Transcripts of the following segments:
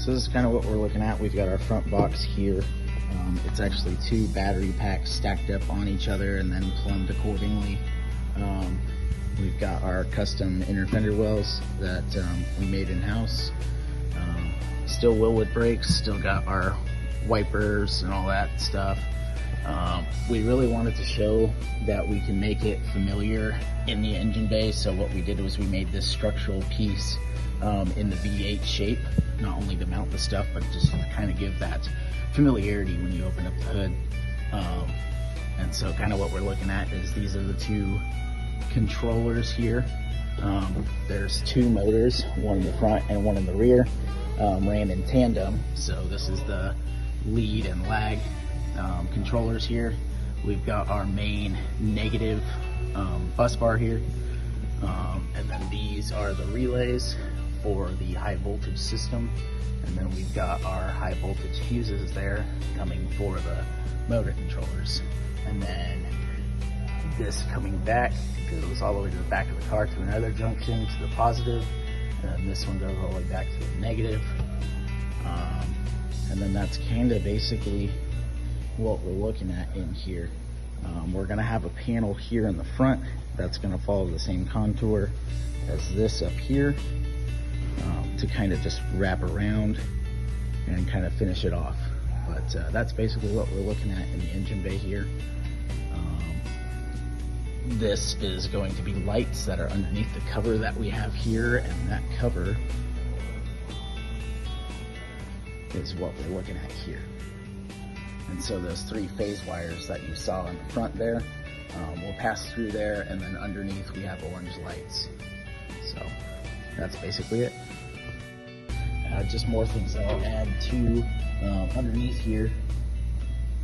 So this is kind of what we're looking at. We've got our front box here. It's actually 2 battery packs stacked up on each other and then plumbed accordingly. We've got our custom inner fender wells that we made in-house. Still Wilwood brakes, still got our wipers and all that stuff. We really wanted to show that we can make it familiar in the engine bay, so what we did was we made this structural piece in the V8 shape, not only to mount the stuff, but just to kind of give that familiarity when you open up the hood. And so kind of what we're looking at is these are the 2 controllers here. There's 2 motors, one in the front and one in the rear, ran in tandem. So this is the lead and lag controllers here. We've got our main negative bus bar here, and then these are the relays for the high voltage system, and then we've got our high voltage fuses there coming for the motor controllers. And then this coming back goes all the way to the back of the car to another junction to the positive, and this one goes all the way back to the negative. And then that's kind of basically what we're looking at in here. We're going to have a panel here in the front that's going to follow the same contour as this up here, to kind of just wrap around and kind of finish it off. But that's basically what we're looking at in the engine bay here. This is going to be lights that are underneath the cover that we have here, and that cover is what we're looking at here. And so those 3 phase wires that you saw in the front there will pass through there, and then underneath we have orange lights. So that's basically it. Just more things I'll add to underneath here.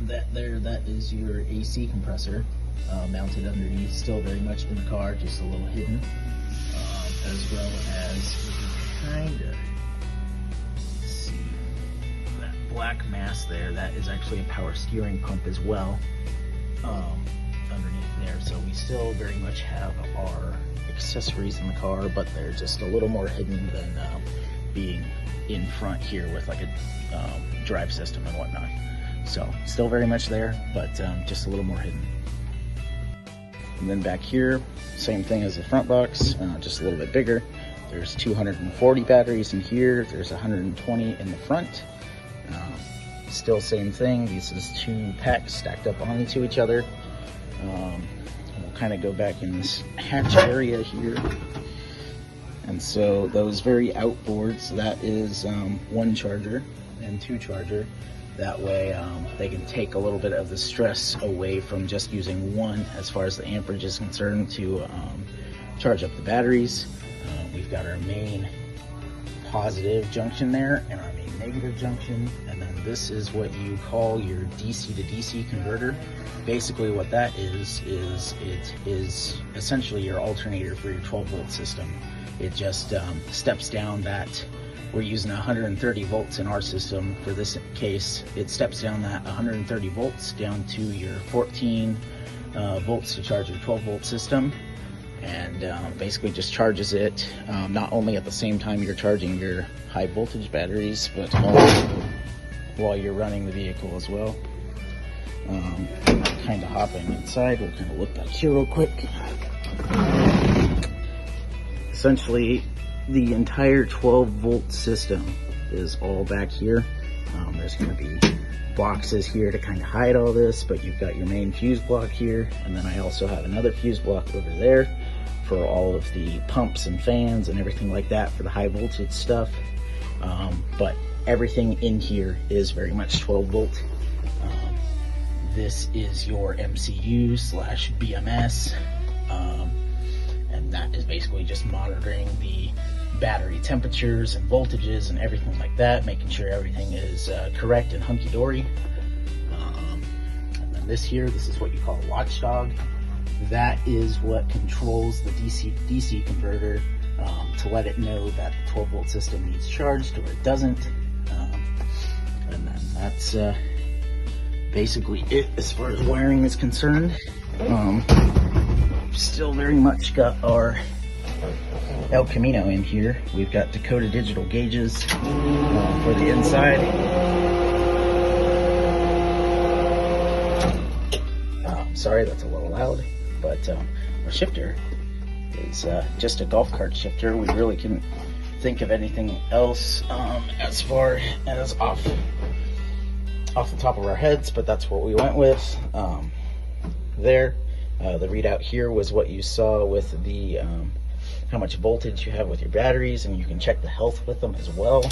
That is your AC compressor mounted underneath, still very much in the car, just a little hidden, as well as kind of see that black mass there. That is actually a power steering pump as well, underneath there. So we still very much have our accessories in the car, but they're just a little more hidden than being in front here with like a drive system and whatnot. So still very much there, but just a little more hidden. And then back here, same thing as the front box, just a little bit bigger. There's 240 batteries in here. There's 120 in the front. Still same thing. This is 2 packs stacked up onto each other. We'll kind of go back in this hatch area here. And so those very outboards, that is 1 charger and 2 charger. That way they can take a little bit of the stress away from just using 1 as far as the amperage is concerned to charge up the batteries. We've got our main positive junction there and our main negative junction, and then this is what you call your DC to DC converter. Basically what that is it is essentially your alternator for your 12-volt system. It just steps down that. We're using 130 volts in our system. For this case, it steps down that 130 volts down to your 14 volts to charge your 12-volt system, and basically just charges it not only at the same time you're charging your high voltage batteries, but also while you're running the vehicle as well. Kind of hopping inside, we'll kind of look back here real quick. Essentially, the entire 12-volt system is all back here. There's going to be boxes here to kind of hide all this, but you've got your main fuse block here, and then I also have another fuse block over there for all of the pumps and fans and everything like that for the high voltage stuff. But everything in here is very much 12-volt. This is your MCU slash BMS, and that is basically just monitoring the battery temperatures and voltages and everything like that, making sure everything is correct and hunky-dory. And then this is what you call a watchdog. That is what controls the DC converter to let it know that the 12-volt system needs charged or it doesn't. And then that's basically it as far as wiring is concerned. Still very much got our El Camino in here. We've got Dakota digital gauges for the inside. Sorry, that's a little loud, but our shifter is just a golf cart shifter. We really couldn't think of anything else as far as off the top of our heads, but that's what we went with. There, the readout here was what you saw with the how much voltage you have with your batteries, and you can check the health with them as well.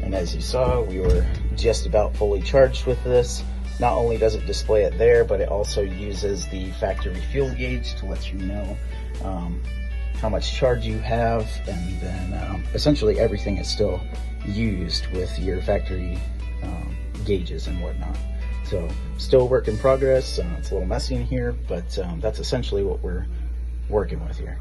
And as you saw, we were just about fully charged with this. Not only does it display it there, but it also uses the factory fuel gauge to let you know how much charge you have, and then essentially everything is still used with your factory gauges and whatnot. So still a work in progress. It's a little messy in here, but that's essentially what we're working with here.